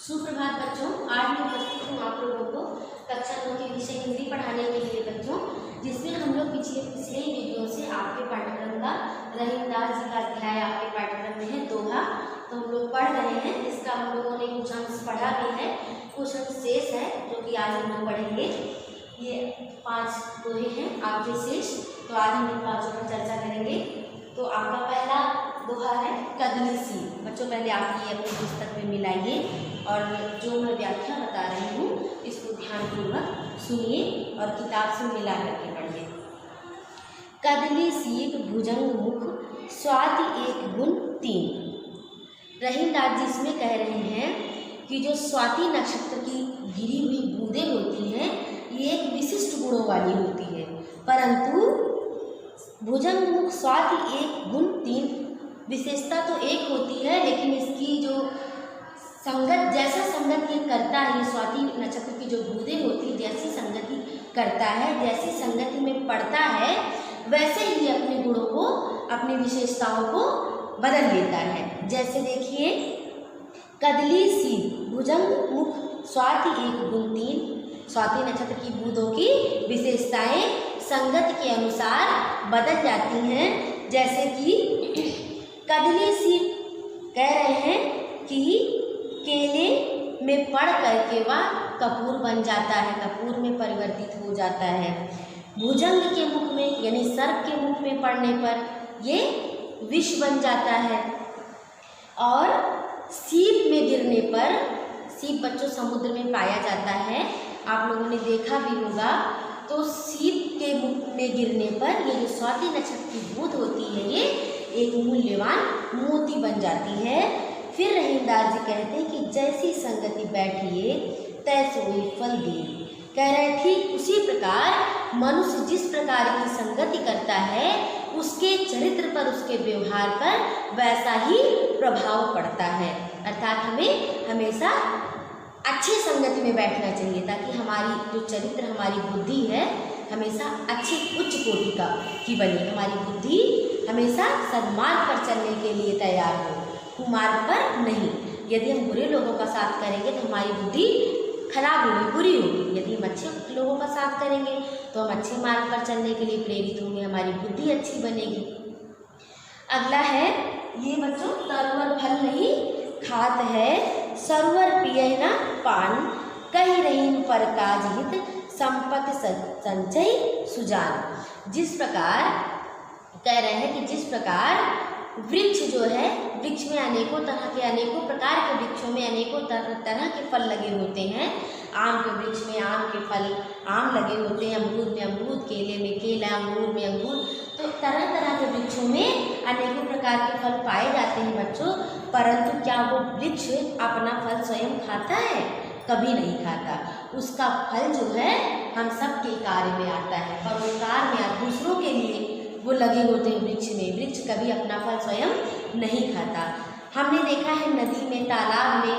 सुप्रभात बच्चों, आज मैं उपस्थित हूँ आप लोगों को कक्षा 9 के विषय हिंदी पढ़ाने के लिए बच्चों, जिसमें हम लोग पिछले ही वीडियो से आपके पाठ्यक्रम का रहीमदास जी का अध्याय आपके पाठ्यक्रम में है दोहा, तो हम लोग पढ़ रहे हैं। इसका हम लोगों ने कुछ अंश पढ़ा भी है, कुछ अंश शेष है जो कि आज हम लोग पढ़ेंगे। ये 5 दोहे हैं आपके शेष, तो आज हम इन 5 पर चर्चा करेंगे। तो आपका पहला दोहा है कदली सी। बच्चों पहले आप ये अपनी पुस्तक में मिलाइए और जो मैं व्याख्या बता रही हूँ इसको ध्यानपूर्वक सुनिए और किताब से मिला करके पढ़िए। कदली सीख भुजंग मुख स्वाति एक गुण तीन। रहीमदास जी इसमें कह रहे हैं कि जो स्वाति नक्षत्र की गिरी हुई बूंदें होती हैं ये एक विशिष्ट गुणों वाली होती है, परंतु भुजंग मुख स्वाति एक गुण तीन, विशेषता तो एक होती है लेकिन इसकी जो संगत, जैसा संगति करता है, स्वाति नक्षत्र की जो बूंदें होती जैसी संगति करता है, जैसी संगति में पड़ता है, वैसे ही अपने गुणों को, अपनी विशेषताओं को बदल लेता है। जैसे देखिए, कदली सी भुजंग मुख स्वाति एक गुण तीन। स्वाति नक्षत्र की बूंदों की विशेषताएं संगत के अनुसार बदल जाती हैं। जैसे कि कदली सी कह रहे हैं कि केले में पड़ करके वह कपूर बन जाता है, कपूर में परिवर्तित हो जाता है। भुजंग के मुख में यानी सर्प के मुख में पड़ने पर ये विष बन जाता है, और सीप में गिरने पर, सीप बच्चों समुद्र में पाया जाता है, आप लोगों ने देखा भी होगा। तो सीप के मुख में गिरने पर ये जो स्वाति नक्षत्र की बूंद होती है ये एक मूल्यवान मोती बन जाती है। फिर रहीमदास जी कहते हैं कि जैसी संगति बैठिए तैसो ही फल दिए। कह रहे हैं ठीक उसी प्रकार मनुष्य जिस प्रकार की संगति करता है उसके चरित्र पर, उसके व्यवहार पर वैसा ही प्रभाव पड़ता है। अर्थात हमें हमेशा अच्छी संगति में बैठना चाहिए ताकि हमारी जो चरित्र, हमारी बुद्धि है हमेशा अच्छी उच्च कोटि की बने, हमारी बुद्धि हमेशा सन्मार्ग पर चलने के लिए तैयार हो, कुमार्ग पर नहीं। यदि हम बुरे लोगों का साथ करेंगे तो हमारी बुद्धि खराब होगी, बुरी होगी। यदि हम अच्छे लोगों का साथ करेंगे तो हम अच्छे मार्ग पर चलने के लिए प्रेरित होंगे, हमारी बुद्धि अच्छी बनेगी। अगला है ये बच्चों, तरवर फल नहीं खात है सरोवर पिए न पान, कही रहीम पर काज हित संपत्ति संचय सुजान। जिस प्रकार कह रहे हैं कि जिस प्रकार वृक्ष जो है, वृक्ष में अनेकों तरह के, अनेकों प्रकार के वृक्षों में अनेकों तरह के फल लगे होते हैं। आम के वृक्ष में आम के फल, आम लगे होते हैं, अमरूद में अमरूद, केले में केला, अंगूर में अंगूर, तो तरह तरह के वृक्षों में अनेकों प्रकार के फल पाए जाते हैं बच्चों। परंतु क्या वो वृक्ष अपना फल स्वयं खाता है? कभी नहीं खाता। उसका फल जो है हम सबके कार्य में आता है, परोपकार में, दूसरों के लिए वो लगे होते हैं वृक्ष में। वृक्ष कभी अपना फल स्वयं नहीं खाता। हमने देखा है नदी में, तालाब में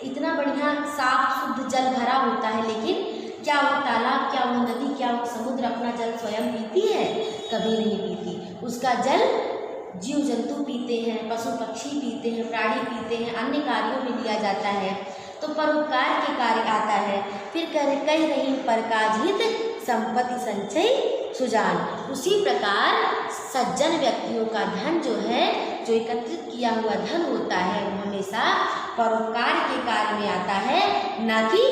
इतना बढ़िया साफ शुद्ध जल भरा होता है, लेकिन क्या वो तालाब, क्या वो नदी, क्या वो समुद्र अपना जल स्वयं पीती है? कभी नहीं पीती। उसका जल जीव जंतु पीते हैं, पशु पक्षी पीते हैं, प्राणी पीते हैं, अन्य कार्यों में लिया जाता है, तो परोपकार के कार्य आता है। फिर कई रहीम पर काज हित संपत्ति संचय सुजान। उसी प्रकार सज्जन व्यक्तियों का धन जो है, जो एकत्रित किया हुआ धन होता है, वो हमेशा परोपकार के कार्य में आता है, न कि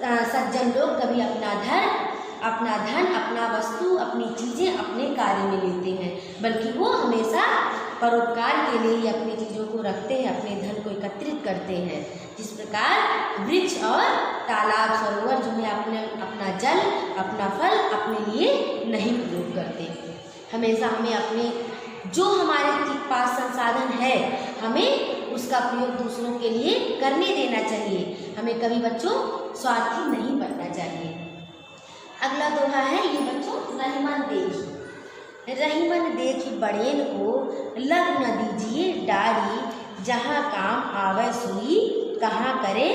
सज्जन लोग कभी अपना धन, अपना वस्तु, अपनी चीज़ें अपने कार्य में लेते हैं, बल्कि वो हमेशा परोपकार के लिए ही अपनी चीज़ों को रखते हैं, अपने धन को एकत्रित करते हैं। जिस प्रकार वृक्ष और तालाब, सरोवर जो है अपना जल, अपना फल अपने लिए नहीं प्रयोग करते। हमेशा हमें अपने जो हमारे पास संसाधन है, हमें उसका प्रयोग दूसरों के लिए करने देना चाहिए। हमें कभी बच्चों स्वार्थी नहीं बनना चाहिए। अगला दोहा है ये बच्चों, रहीमन देखी। रहीमन देखी बड़ेन को लग न दीजिए डारी, जहाँ काम आवे सुई कहाँ करे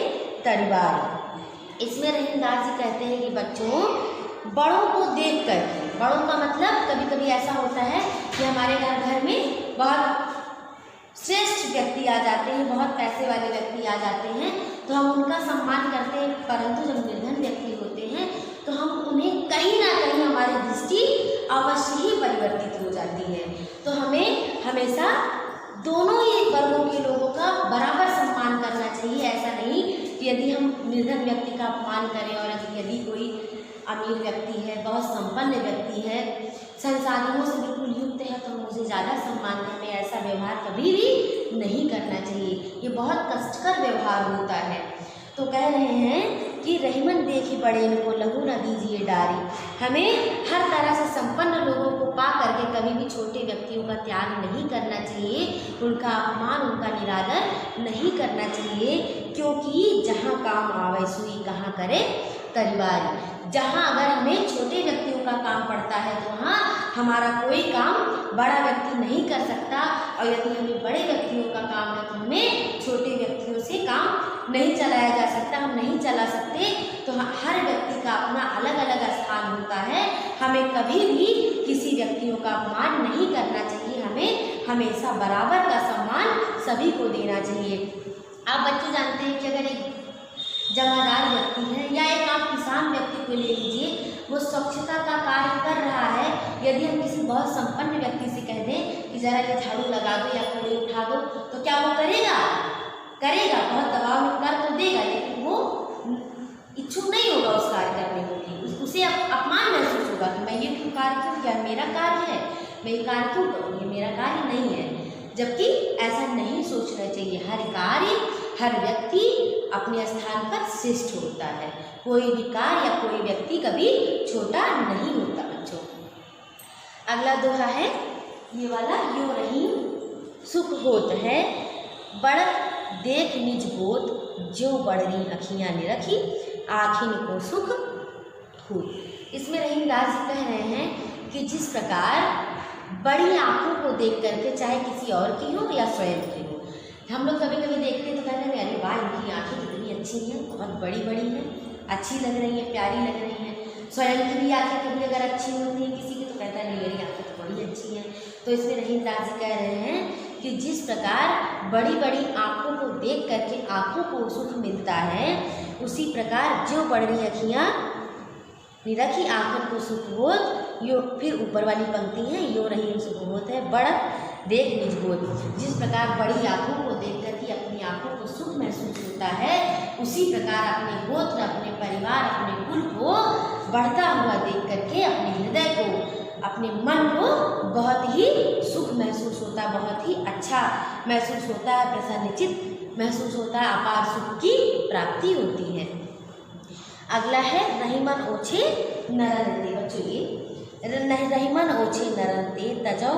तड़वारी। इसमें रहीमदास जी कहते हैं कि बच्चों बड़ों को देख करके, बड़ों का मतलब कभी कभी ऐसा होता है कि हमारे घर में बहुत श्रेष्ठ व्यक्ति आ जाते हैं, बहुत पैसे वाले व्यक्ति आ जाते हैं तो हम उनका सम्मान करते हैं, परंतु जब निर्धन व्यक्ति होते हैं तो हम उन्हें कहीं ना कहीं हमारी दृष्टि अवश्य ही परिवर्तित हो जाती है। तो हमें हमेशा दोनों ही वर्गों के लोगों का बराबर सम्मान करना चाहिए। ऐसा नहीं कि यदि हम निर्धन व्यक्ति का अपमान करें और यदि कोई अमीर व्यक्ति है, बहुत संपन्न व्यक्ति है, संसाधनों से बिल्कुल युक्त है तो हम उसे ज़्यादा सम्मान करें, ऐसा व्यवहार कभी भी नहीं करना चाहिए। ये बहुत कष्टकर व्यवहार होता है। तो कह रहे हैं कि रहीमन देखी बड़े इनको लघु न दीजिए डारी। हमें हर तरह से संपन्न लोगों को पा करके कभी भी छोटे व्यक्तियों का त्याग नहीं करना चाहिए, उनका अपमान, उनका निरादर नहीं करना चाहिए, क्योंकि जहाँ काम आवे सुई कहाँ करे तरीवारी। जहाँ अगर हमें छोटे व्यक्तियों का काम पड़ता है तो वहाँ हमारा कोई काम बड़ा व्यक्ति नहीं कर सकता, और यदि हमें बड़े व्यक्तियों का काम है तो हमें छोटे व्यक्तियों से काम नहीं चलाया जा सकता, हम नहीं चला सकते। तो हर व्यक्ति का अपना अलग अलग स्थान होता है, हमें कभी भी किसी व्यक्तियों का अपमान नहीं करना चाहिए, हमें हमेशा बराबर का सम्मान सभी को देना चाहिए। आप बच्चों जानते हैं कि अगर एक जमादार व्यक्ति है या एक आप किसान व्यक्ति को ले लीजिए, वो स्वच्छता का कार्य कर रहा है, यदि हम किसी बहुत संपन्न व्यक्ति से कह दें कि ज़रा ये झाड़ू लगा दो या कूड़े उठा दो, तो क्या वो करेगा? बहुत दबाव में कर तो देगा, लेकिन वो इच्छुक नहीं होगा उस कार्य करने के लिए, उसे अपमान महसूस होगा कि मैं ये क्यों कार्य क्यों किया, मेरा कार्य है, मैं ये कार्य क्यों करूँ, ये मेरा कार्य नहीं है। जबकि ऐसा नहीं सोचना चाहिए। हर कार्य, हर व्यक्ति अपने स्थान पर श्रेष्ठ होता है, कोई भी कार्य या कोई व्यक्ति कभी छोटा नहीं होता बच्चों। अगला दोहा है ये वाला, यो रहीम सुख होत है बड़ देख निज गोत, जो बड़री अखियाँ निरखी आखिन को सुख हो। इसमें रहीमदास जी कह रहे हैं कि जिस प्रकार बड़ी आँखों को देख करके, चाहे किसी और की हो या स्वयं की हो, हम लोग कभी कभी देखते हैं तो कहते हैं अरे वाह इनकी आँखें कितनी अच्छी हैं, बहुत बड़ी बड़ी हैं, अच्छी लग रही हैं, प्यारी लग रही हैं। स्वयं की भी आँखें कभी अगर अच्छी होती हैं किसी की तो कहता है नहीं मेरी आँखें तो बड़ी अच्छी हैं। तो इसमें रहीमदास जी कह रहे हैं कि जिस प्रकार बड़ी बड़ी आँखों को देख करके आँखों को सुख मिलता है, उसी प्रकार जो बड़ी अखियाँ निरखी आँखों को सुख होत, यो फिर ऊपर वाली पंक्ति है, यो रहीम सुख होत है बड़ देख निज गोद। जिस प्रकार बड़ी आँखों को देख करके अपनी आँखों को सुख महसूस होता है, उसी प्रकार अपने गोत्र, अपने परिवार, अपने कुल को बढ़ता हुआ देख करके अपने हृदय को, अपने मन को बहुत ही सुख महसूस होता है, बहुत ही अच्छा महसूस होता है, प्रसन्नचित्त महसूस होता है, अपार सुख की प्राप्ति होती है। अगला है रहीमन ओछे नरनते। बच्चों ये रहीमन ओछे नरनते तजौ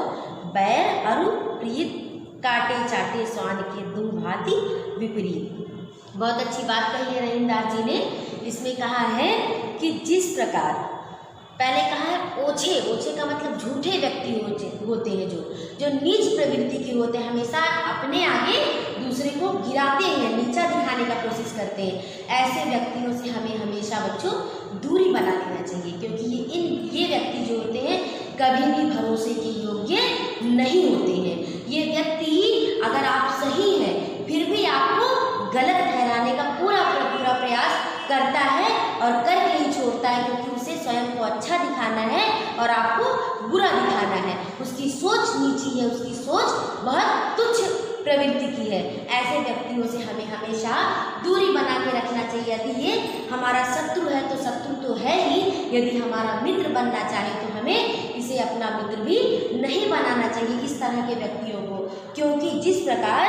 बैर अरु प्रीत, काटे चाटे स्वान के दू भांति विपरीत। बहुत अच्छी बात कही है रहीमदास जी ने। इसमें कहा है कि जिस प्रकार, पहले कहा है ओछे, ओछे का मतलब झूठे व्यक्ति होते हैं, जो नीच प्रवृत्ति के होते हैं, हमेशा अपने आगे दूसरे को गिराते हैं, नीचा दिखाने का कोशिश करते हैं। ऐसे व्यक्तियों से हमें हमेशा बच्चों दूरी बना लेना चाहिए, क्योंकि ये व्यक्ति जो होते हैं कभी भी भरोसे के योग्य नहीं होते हैं। ये व्यक्ति अगर आप सही हैं फिर भी आपको गलत ठहराने का पूरा प्रयास करता है और करके ही छोड़ता है, क्योंकि उसे स्वयं को अच्छा दिखाना है और आपको बुरा दिखाना है। उसकी सोच नीची है, उसकी सोच बहुत तुच्छ प्रवृत्ति की है। ऐसे व्यक्तियों से हमें हमेशा दूरी बना के रखना चाहिए। यदि ये हमारा शत्रु है तो शत्रु तो है ही, यदि हमारा मित्र बनना चाहे तो हमें इसे अपना मित्र भी नहीं बनाना चाहिए, इस तरह के व्यक्तियों को। क्योंकि जिस प्रकार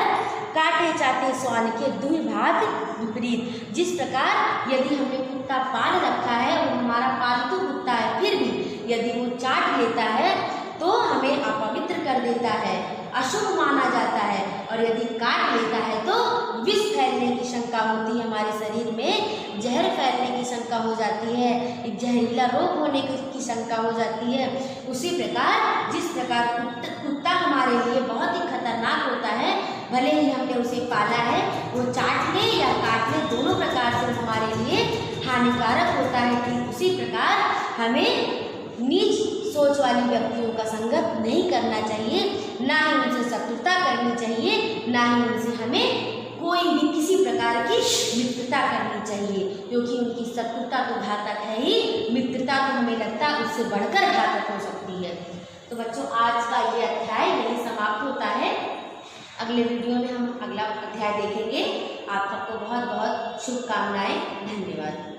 काटे चाटे स्वान के दुई भाग विपरीत, जिस प्रकार यदि हमने कुत्ता पाल रखा है, वो हमारा पालतू कुत्ता है, फिर भी यदि वो चाट लेता है तो हमें अपवित्र कर देता है, अशुभ माना जाता है, और यदि काट लेता है तो विष फैलने की शंका होती है, हमारे शरीर में जहर फैलने की शंका हो जाती है, एक जहरीला रोग होने की शंका हो जाती है। उसी प्रकार जिस प्रकार कुत्ता हमारे लिए बहुत ही खतरनाक होता है, भले ही हमने उसे पाला है, वो चाट ले या काट ले, दोनों प्रकार से हमारे लिए हानिकारक होता है। कि उसी प्रकार हमें नीच सोच वाली व्यक्तियों का संगत नहीं करना चाहिए, ना ही उनसे शत्रुता करनी चाहिए, ना ही उनसे हमें कोई भी किसी प्रकार की मित्रता करनी चाहिए, क्योंकि उनकी शत्रुता तो घातक है ही, मित्रता तो हमें लगता है उससे बढ़कर घातक हो सकती है। तो बच्चों आज का ये अध्याय यही समाप्त होता है। अगले वीडियो में हम अगला अध्याय देखेंगे। आप सबको बहुत बहुत शुभकामनाएं। धन्यवाद।